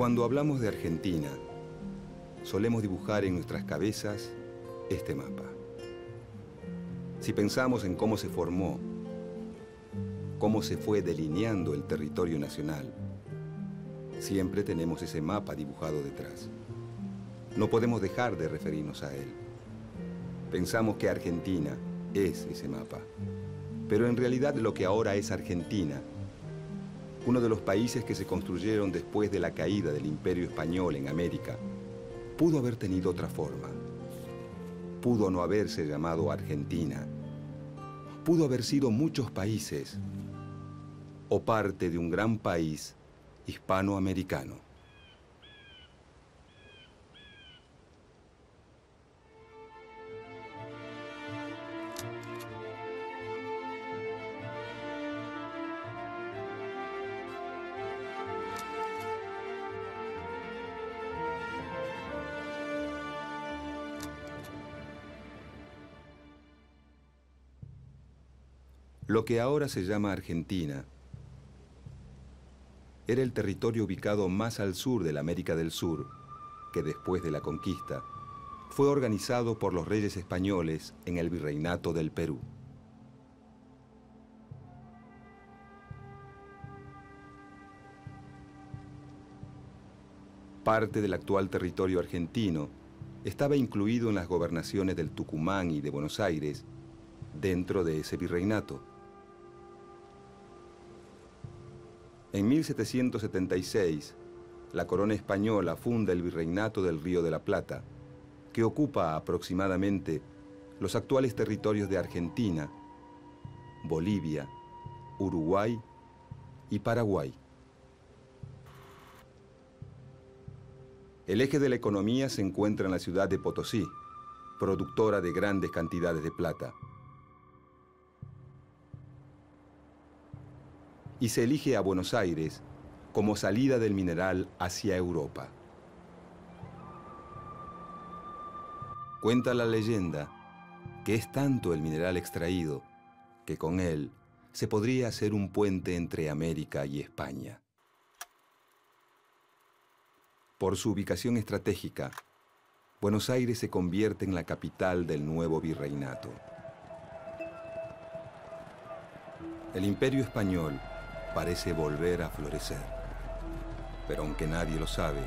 Cuando hablamos de Argentina, solemos dibujar en nuestras cabezas este mapa. Si pensamos en cómo se formó, cómo se fue delineando el territorio nacional, siempre tenemos ese mapa dibujado detrás. No podemos dejar de referirnos a él. Pensamos que Argentina es ese mapa, pero en realidad lo que ahora es Argentina, uno de los países que se construyeron después de la caída del Imperio Español en América, pudo haber tenido otra forma. Pudo no haberse llamado Argentina. Pudo haber sido muchos países o parte de un gran país hispanoamericano. Lo que ahora se llama Argentina era el territorio ubicado más al sur de la América del Sur, que después de la conquista fue organizado por los reyes españoles en el Virreinato del Perú. Parte del actual territorio argentino estaba incluido en las gobernaciones del Tucumán y de Buenos Aires dentro de ese virreinato. En 1776, la corona española funda el Virreinato del Río de la Plata, que ocupa aproximadamente los actuales territorios de Argentina, Bolivia, Uruguay y Paraguay. El eje de la economía se encuentra en la ciudad de Potosí, productora de grandes cantidades de plata. Y se elige a Buenos Aires como salida del mineral hacia Europa. Cuenta la leyenda que es tanto el mineral extraído que con él se podría hacer un puente entre América y España. Por su ubicación estratégica, Buenos Aires se convierte en la capital del nuevo virreinato. El Imperio Español parece volver a florecer, pero aunque nadie lo sabe,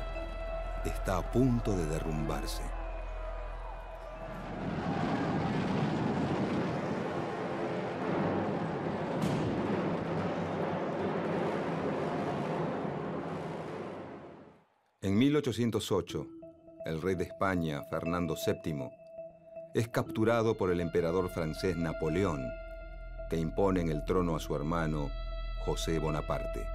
está a punto de derrumbarse. En 1808, el rey de España, Fernando VII, es capturado por el emperador francés Napoleón, que impone en el trono a su hermano José Bonaparte.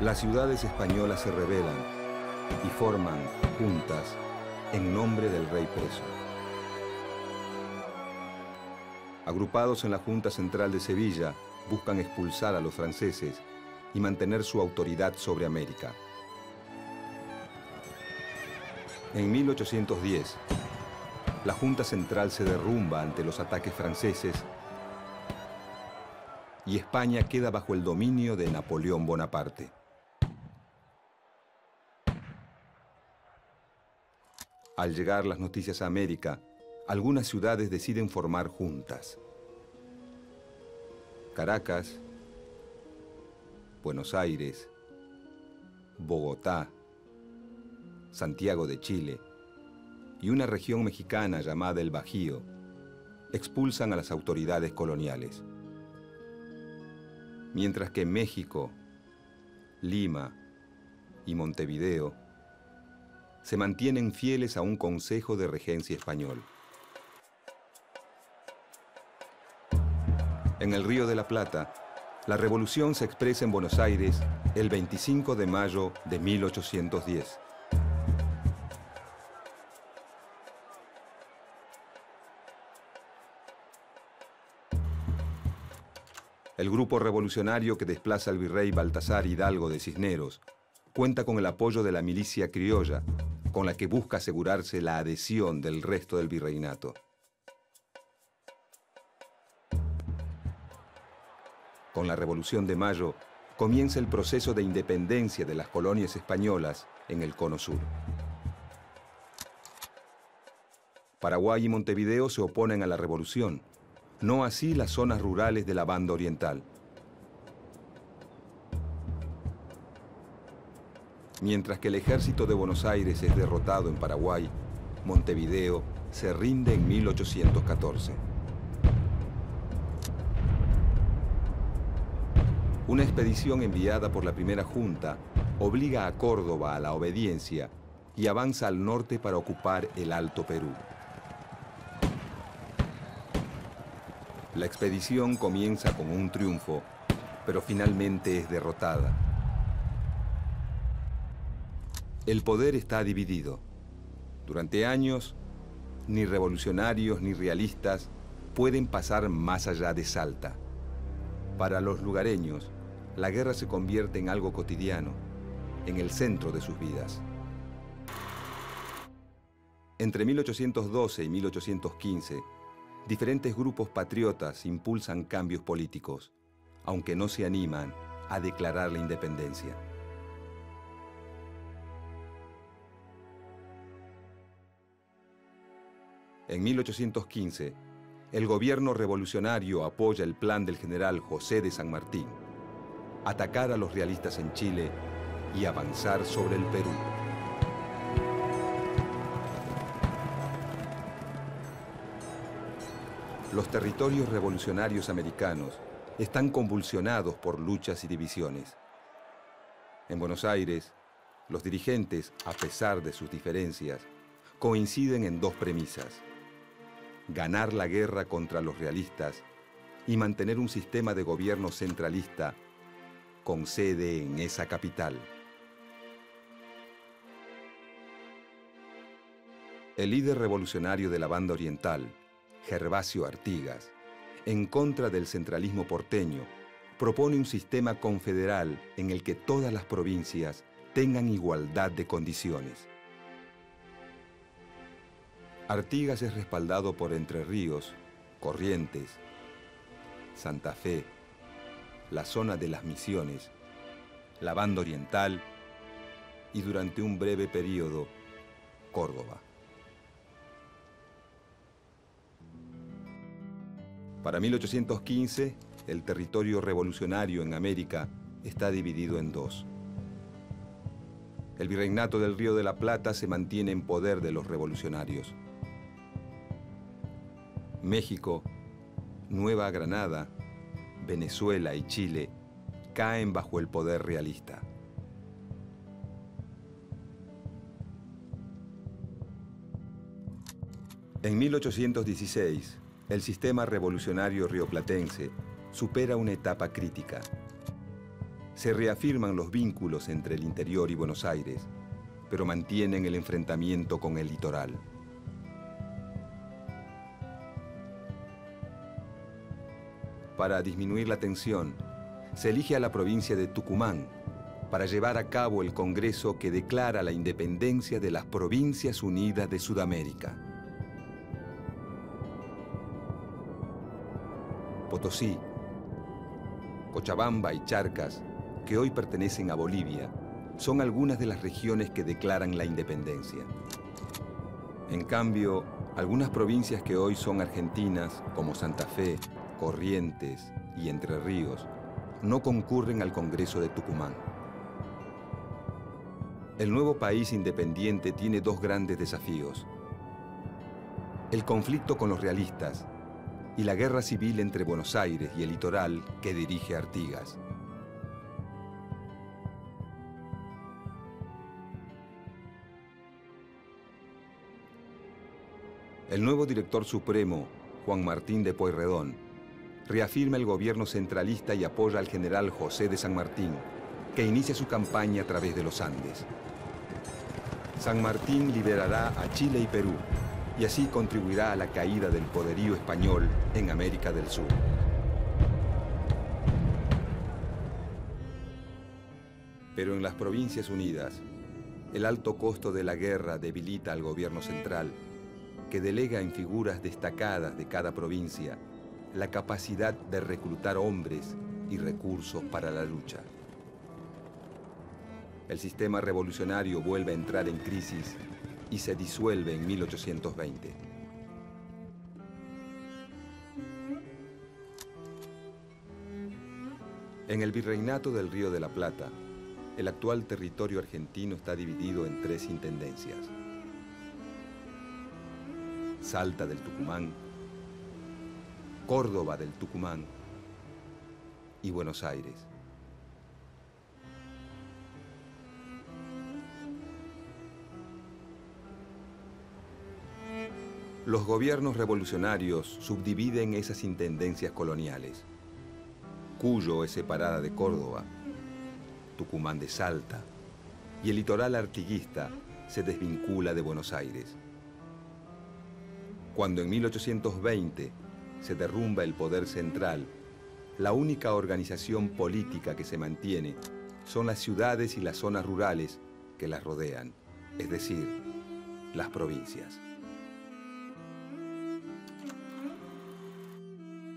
Las ciudades españolas se rebelan y forman juntas en nombre del rey preso. Agrupados en la Junta Central de Sevilla, buscan expulsar a los franceses y mantener su autoridad sobre América. En 1810, la Junta Central se derrumba ante los ataques franceses y España queda bajo el dominio de Napoleón Bonaparte. Al llegar las noticias a América, algunas ciudades deciden formar juntas. Caracas, Buenos Aires, Bogotá, Santiago de Chile y una región mexicana llamada el Bajío expulsan a las autoridades coloniales. Mientras que México, Lima y Montevideo se mantienen fieles a un consejo de regencia español. En el Río de la Plata, la revolución se expresa en Buenos Aires el 25 de mayo de 1810. El grupo revolucionario que desplaza al virrey Baltasar Hidalgo de Cisneros cuenta con el apoyo de la milicia criolla, con la que busca asegurarse la adhesión del resto del virreinato. Con la Revolución de Mayo comienza el proceso de independencia de las colonias españolas en el Cono Sur. Paraguay y Montevideo se oponen a la revolución, no así las zonas rurales de la Banda Oriental. Mientras que el ejército de Buenos Aires es derrotado en Paraguay, Montevideo se rinde en 1814. Una expedición enviada por la primera junta obliga a Córdoba a la obediencia y avanza al norte para ocupar el Alto Perú. La expedición comienza con un triunfo, pero finalmente es derrotada. El poder está dividido. Durante años, ni revolucionarios ni realistas pueden pasar más allá de Salta. Para los lugareños, la guerra se convierte en algo cotidiano, en el centro de sus vidas. Entre 1812 y 1815, diferentes grupos patriotas impulsan cambios políticos, aunque no se animan a declarar la independencia. En 1815, el gobierno revolucionario apoya el plan del general José de San Martín: atacar a los realistas en Chile y avanzar sobre el Perú. Los territorios revolucionarios americanos están convulsionados por luchas y divisiones. En Buenos Aires, los dirigentes, a pesar de sus diferencias, coinciden en dos premisas: ganar la guerra contra los realistas y mantener un sistema de gobierno centralista con sede en esa capital. El líder revolucionario de la Banda Oriental, Gervasio Artigas, en contra del centralismo porteño, propone un sistema confederal en el que todas las provincias tengan igualdad de condiciones. Artigas es respaldado por Entre Ríos, Corrientes, Santa Fe, la zona de las Misiones, la Banda Oriental y, durante un breve periodo, Córdoba. Para 1815, el territorio revolucionario en América está dividido en dos. El virreinato del Río de la Plata se mantiene en poder de los revolucionarios. México, Nueva Granada, Venezuela y Chile caen bajo el poder realista. En 1816, el sistema revolucionario rioplatense supera una etapa crítica. Se reafirman los vínculos entre el interior y Buenos Aires, pero mantienen el enfrentamiento con el litoral. Para disminuir la tensión, se elige a la provincia de Tucumán para llevar a cabo el Congreso que declara la independencia de las Provincias Unidas de Sudamérica. Potosí, Cochabamba y Charcas, que hoy pertenecen a Bolivia, son algunas de las regiones que declaran la independencia. En cambio, algunas provincias que hoy son argentinas, como Santa Fe, Corrientes y Entre Ríos, no concurren al Congreso de Tucumán. El nuevo país independiente tiene dos grandes desafíos: el conflicto con los realistas y la guerra civil entre Buenos Aires y el litoral que dirige Artigas. El nuevo director supremo, Juan Martín de Pueyrredón, reafirma el gobierno centralista y apoya al general José de San Martín, que inicia su campaña a través de los Andes. San Martín liberará a Chile y Perú, y así contribuirá a la caída del poderío español en América del Sur. Pero en las Provincias Unidas, El alto costo de la guerra debilita al gobierno central, que delega en figuras destacadas de cada provincia la capacidad de reclutar hombres y recursos para la lucha. El sistema revolucionario vuelve a entrar en crisis y se disuelve en 1820. En el Virreinato del Río de la Plata, el actual territorio argentino está dividido en 3 intendencias: Salta del Tucumán, Córdoba del Tucumán y Buenos Aires. Los gobiernos revolucionarios subdividen esas intendencias coloniales. Cuyo es separada de Córdoba, Tucumán de Salta, y el litoral artiguista se desvincula de Buenos Aires. Cuando en 1820 se derrumba el poder central, la única organización política que se mantiene son las ciudades y las zonas rurales que las rodean, es decir, las provincias.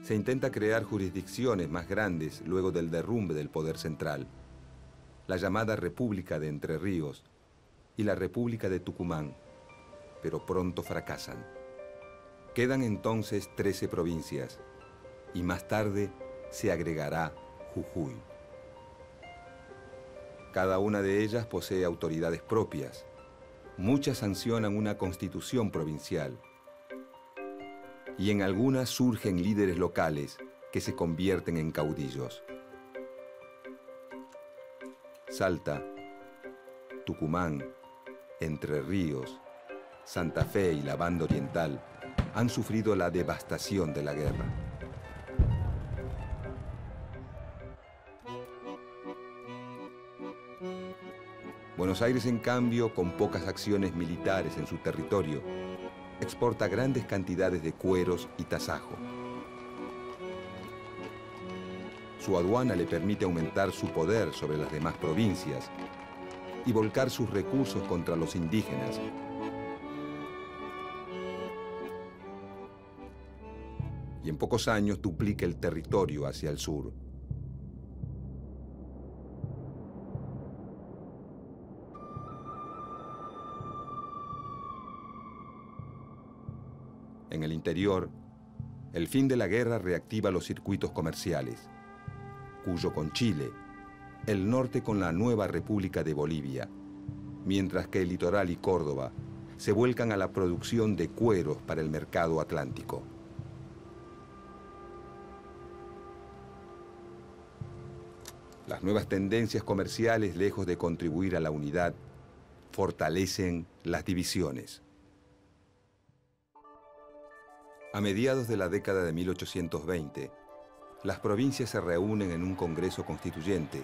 Se intenta crear jurisdicciones más grandes luego del derrumbe del poder central, la llamada República de Entre Ríos y la República de Tucumán, pero pronto fracasan. Quedan entonces 13 provincias y más tarde se agregará Jujuy. Cada una de ellas posee autoridades propias. Muchas sancionan una constitución provincial y en algunas surgen líderes locales que se convierten en caudillos. Salta, Tucumán, Entre Ríos, Santa Fe y la Banda Oriental han sufrido la devastación de la guerra. Buenos Aires, en cambio, con pocas acciones militares en su territorio, exporta grandes cantidades de cueros y tasajo. Su aduana le permite aumentar su poder sobre las demás provincias y volcar sus recursos contra los indígenas. Y en pocos años duplica el territorio hacia el sur. En el interior, el fin de la guerra reactiva los circuitos comerciales, Cuyo con Chile, el norte con la nueva República de Bolivia, mientras que el litoral y Córdoba se vuelcan a la producción de cueros para el mercado atlántico. Las nuevas tendencias comerciales, lejos de contribuir a la unidad, fortalecen las divisiones. A mediados de la década de 1820, las provincias se reúnen en un Congreso Constituyente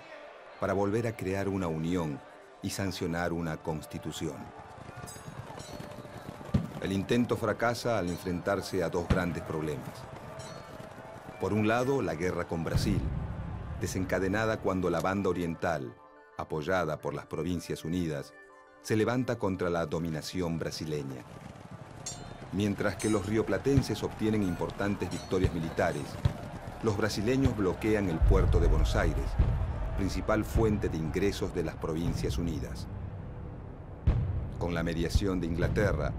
para volver a crear una unión y sancionar una constitución. El intento fracasa al enfrentarse a 2 grandes problemas. Por un lado, la guerra con Brasil, desencadenada cuando la Banda Oriental, apoyada por las Provincias Unidas, se levanta contra la dominación brasileña. Mientras que los rioplatenses obtienen importantes victorias militares, los brasileños bloquean el puerto de Buenos Aires, principal fuente de ingresos de las Provincias Unidas. Con la mediación de Inglaterra,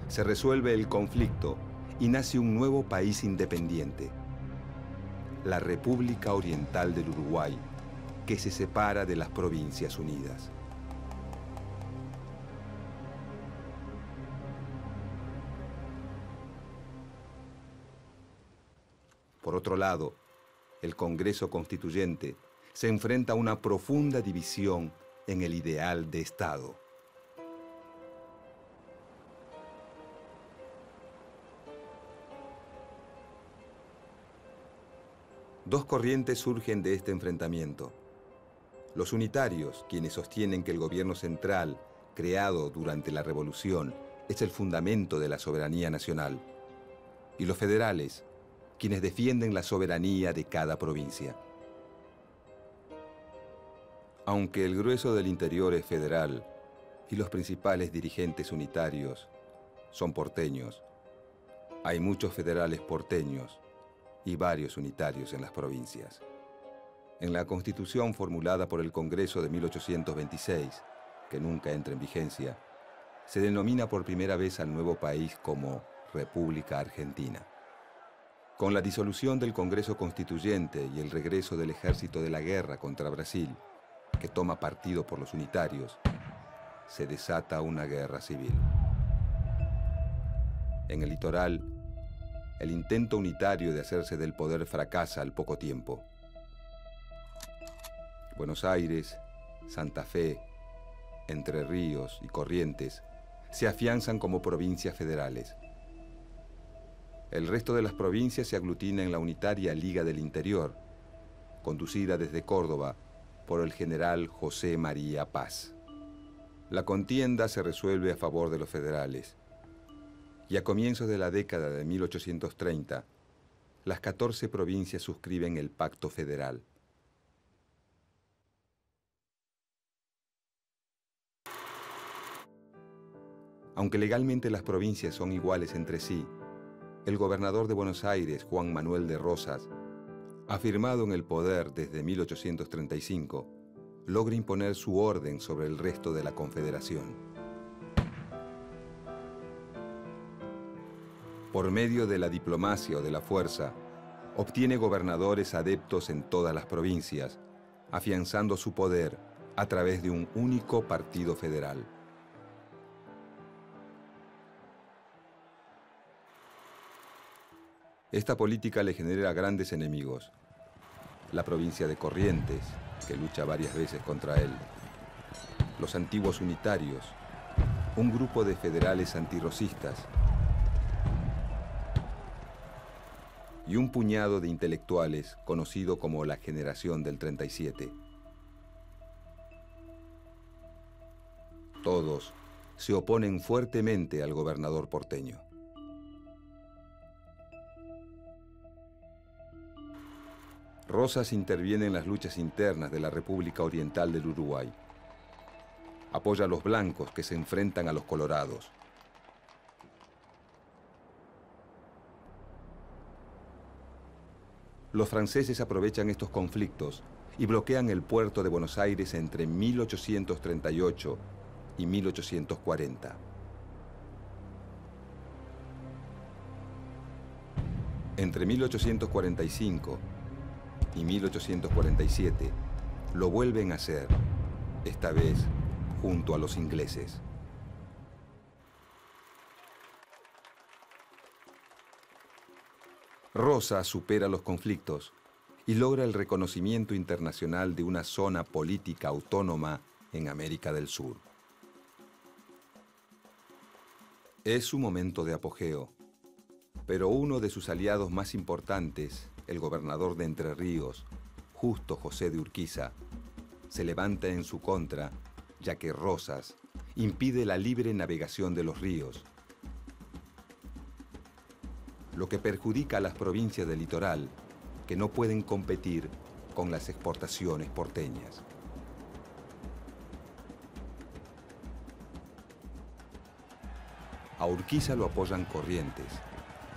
se resuelve el conflicto y nace un nuevo país independiente, la República Oriental del Uruguay, que se separa de las Provincias Unidas. Por otro lado, el Congreso Constituyente se enfrenta a una profunda división en el ideal de Estado. Dos corrientes surgen de este enfrentamiento. Los unitarios, quienes sostienen que el gobierno central, creado durante la Revolución, es el fundamento de la soberanía nacional, y los federales, quienes defienden la soberanía de cada provincia. Aunque el grueso del interior es federal, y los principales dirigentes unitarios son porteños. Hay muchos federales porteños y varios unitarios en las provincias. En la Constitución formulada por el Congreso de 1826, que nunca entra en vigencia, se denomina por primera vez al nuevo país como República Argentina. Con la disolución del Congreso Constituyente y el regreso del ejército de la guerra contra Brasil, que toma partido por los unitarios, se desata una guerra civil. En el litoral, el intento unitario de hacerse del poder fracasa al poco tiempo. Buenos Aires, Santa Fe, Entre Ríos y Corrientes se afianzan como provincias federales. El resto de las provincias se aglutina en la unitaria Liga del Interior, conducida desde Córdoba por el general José María Paz. La contienda se resuelve a favor de los federales, y a comienzos de la década de 1830, las 14 provincias suscriben el Pacto Federal. Aunque legalmente las provincias son iguales entre sí, el gobernador de Buenos Aires, Juan Manuel de Rosas, afirmado en el poder desde 1835, logra imponer su orden sobre el resto de la Confederación. Por medio de la diplomacia o de la fuerza, obtiene gobernadores adeptos en todas las provincias, afianzando su poder a través de un único partido federal. Esta política le genera grandes enemigos. La provincia de Corrientes, que lucha varias veces contra él. Los antiguos unitarios, un grupo de federales antirrocistas y un puñado de intelectuales conocido como la Generación del 37. Todos se oponen fuertemente al gobernador porteño. Rosas interviene en las luchas internas de la República Oriental del Uruguay. Apoya a los blancos que se enfrentan a los colorados. Los franceses aprovechan estos conflictos y bloquean el puerto de Buenos Aires entre 1838 y 1840. Entre 1845 y 1847 lo vuelven a hacer, esta vez junto a los ingleses. Rosas supera los conflictos y logra el reconocimiento internacional de una zona política autónoma en América del Sur. Es su momento de apogeo, pero uno de sus aliados más importantes, el gobernador de Entre Ríos, Justo José de Urquiza, se levanta en su contra, ya que Rosas impide la libre navegación de los ríos, lo que perjudica a las provincias del litoral, que no pueden competir con las exportaciones porteñas. A Urquiza lo apoyan Corrientes,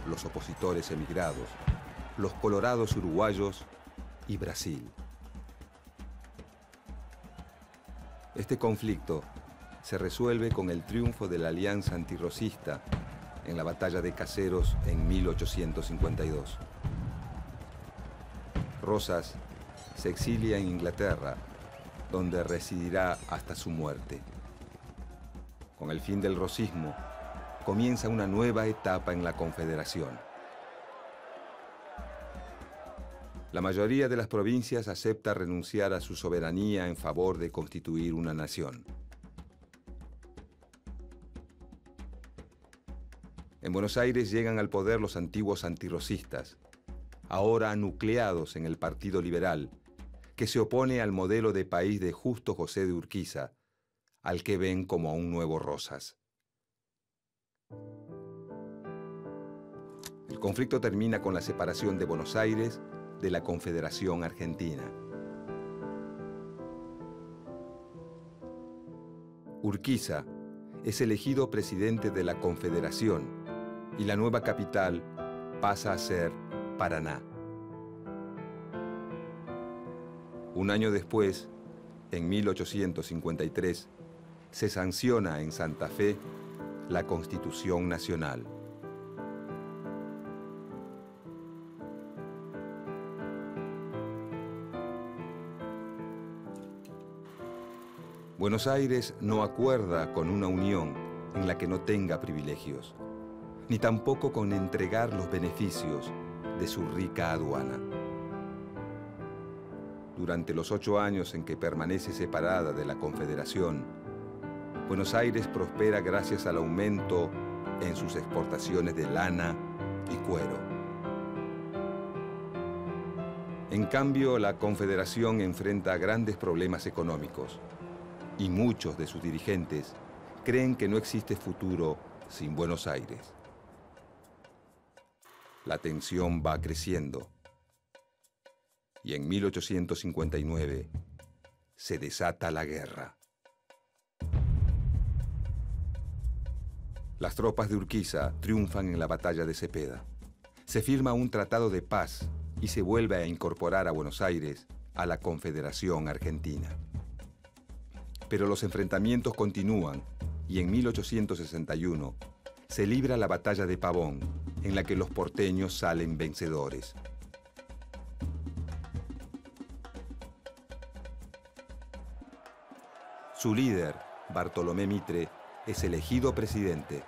los opositores emigrados, los colorados uruguayos y Brasil. Este conflicto se resuelve con el triunfo de la Alianza Antirrosista en la Batalla de Caseros en 1852. Rosas se exilia en Inglaterra, donde residirá hasta su muerte. Con el fin del rosismo, comienza una nueva etapa en la Confederación. La mayoría de las provincias acepta renunciar a su soberanía en favor de constituir una nación. En Buenos Aires llegan al poder los antiguos antirrosistas, ahora nucleados en el Partido Liberal, que se opone al modelo de país de Justo José de Urquiza, al que ven como a un nuevo Rosas. El conflicto termina con la separación de Buenos Aires de la Confederación Argentina. Urquiza es elegido presidente de la Confederación y la nueva capital pasa a ser Paraná. Un año después, en 1853, se sanciona en Santa Fe la Constitución Nacional. Buenos Aires no acuerda con una unión en la que no tenga privilegios, ni tampoco con entregar los beneficios de su rica aduana. Durante los 8 años en que permanece separada de la Confederación, Buenos Aires prospera gracias al aumento en sus exportaciones de lana y cuero. En cambio, la Confederación enfrenta grandes problemas económicos y muchos de sus dirigentes creen que no existe futuro sin Buenos Aires. La tensión va creciendo y en 1859 se desata la guerra. Las tropas de Urquiza triunfan en la batalla de Cepeda. Se firma un tratado de paz y se vuelve a incorporar a Buenos Aires a la Confederación Argentina. Pero los enfrentamientos continúan y en 1861 se libra la batalla de Pavón, en la que los porteños salen vencedores. Su líder, Bartolomé Mitre, es elegido presidente.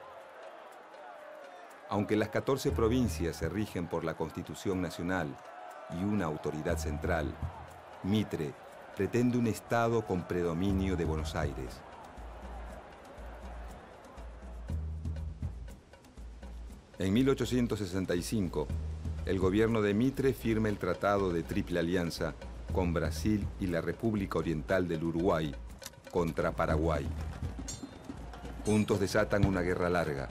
Aunque las 14 provincias se rigen por la Constitución Nacional y una autoridad central, Mitre pretende un Estado con predominio de Buenos Aires. En 1865, el gobierno de Mitre firma el Tratado de Triple Alianza con Brasil y la República Oriental del Uruguay contra Paraguay. Juntos desatan una guerra larga,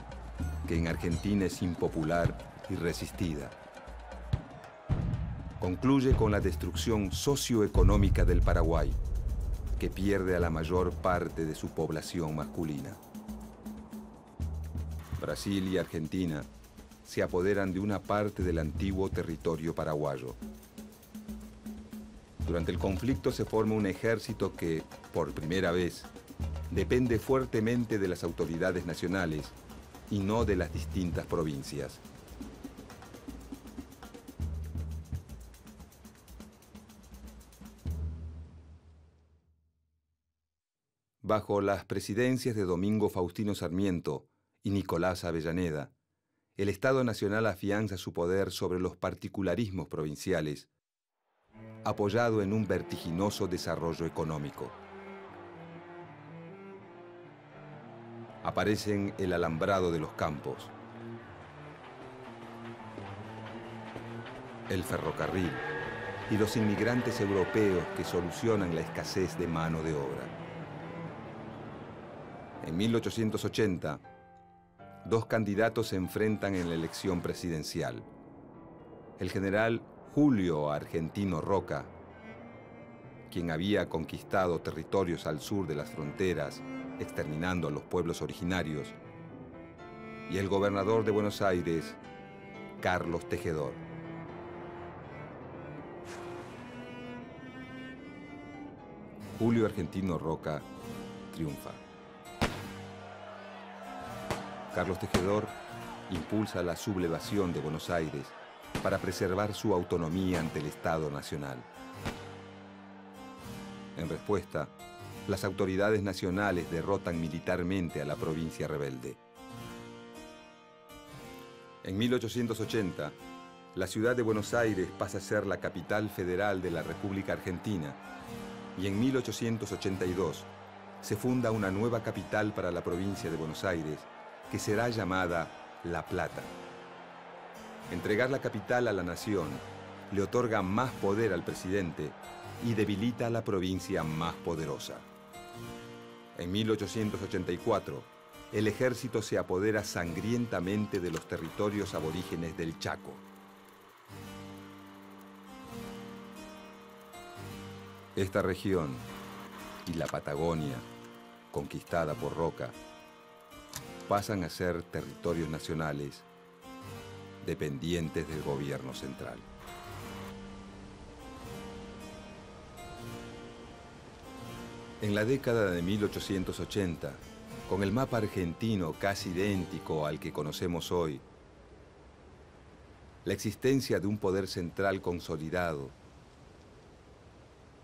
que en Argentina es impopular y resistida. Concluye con la destrucción socioeconómica del Paraguay, que pierde a la mayor parte de su población masculina. Brasil y Argentina se apoderan de una parte del antiguo territorio paraguayo. Durante el conflicto se forma un ejército que, por primera vez, depende fuertemente de las autoridades nacionales y no de las distintas provincias. Bajo las presidencias de Domingo Faustino Sarmiento y Nicolás Avellaneda, el Estado Nacional afianza su poder sobre los particularismos provinciales, apoyado en un vertiginoso desarrollo económico. Aparecen el alambrado de los campos, el ferrocarril y los inmigrantes europeos que solucionan la escasez de mano de obra. En 1880, 2 candidatos se enfrentan en la elección presidencial. El general Julio Argentino Roca, quien había conquistado territorios al sur de las fronteras, exterminando a los pueblos originarios, y el gobernador de Buenos Aires, Carlos Tejedor. Julio Argentino Roca triunfa. Carlos Tejedor impulsa la sublevación de Buenos Aires para preservar su autonomía ante el Estado Nacional. En respuesta, las autoridades nacionales derrotan militarmente a la provincia rebelde. En 1880, la ciudad de Buenos Aires pasa a ser la capital federal de la República Argentina y en 1882 se funda una nueva capital para la provincia de Buenos Aires que será llamada La Plata. Entregar la capital a la nación le otorga más poder al presidente y debilita a la provincia más poderosa. En 1884, el ejército se apodera sangrientamente de los territorios aborígenes del Chaco. Esta región y la Patagonia conquistada por Roca, pasan a ser territorios nacionales dependientes del gobierno central. En la década de 1880, con el mapa argentino casi idéntico al que conocemos hoy, la existencia de un poder central consolidado,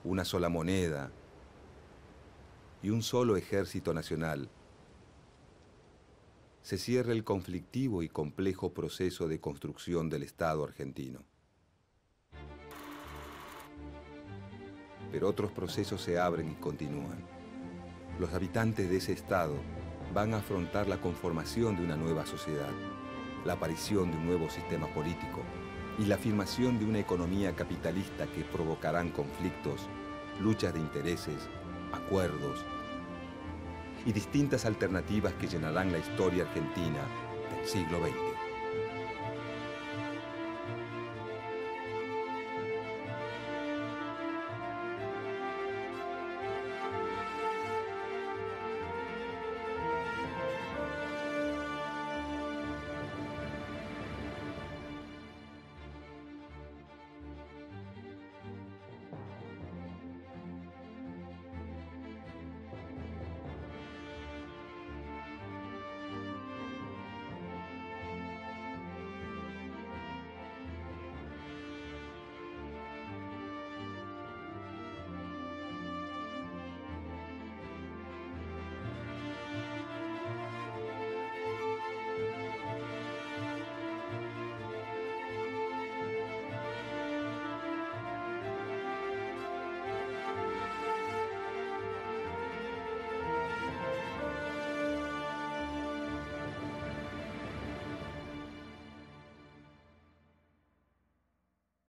una sola moneda y un solo ejército nacional, se cierra el conflictivo y complejo proceso de construcción del Estado argentino. Pero otros procesos se abren y continúan. Los habitantes de ese Estado van a afrontar la conformación de una nueva sociedad, la aparición de un nuevo sistema político y la afirmación de una economía capitalista que provocarán conflictos, luchas de intereses, acuerdos y distintas alternativas que llenarán la historia argentina del siglo XX.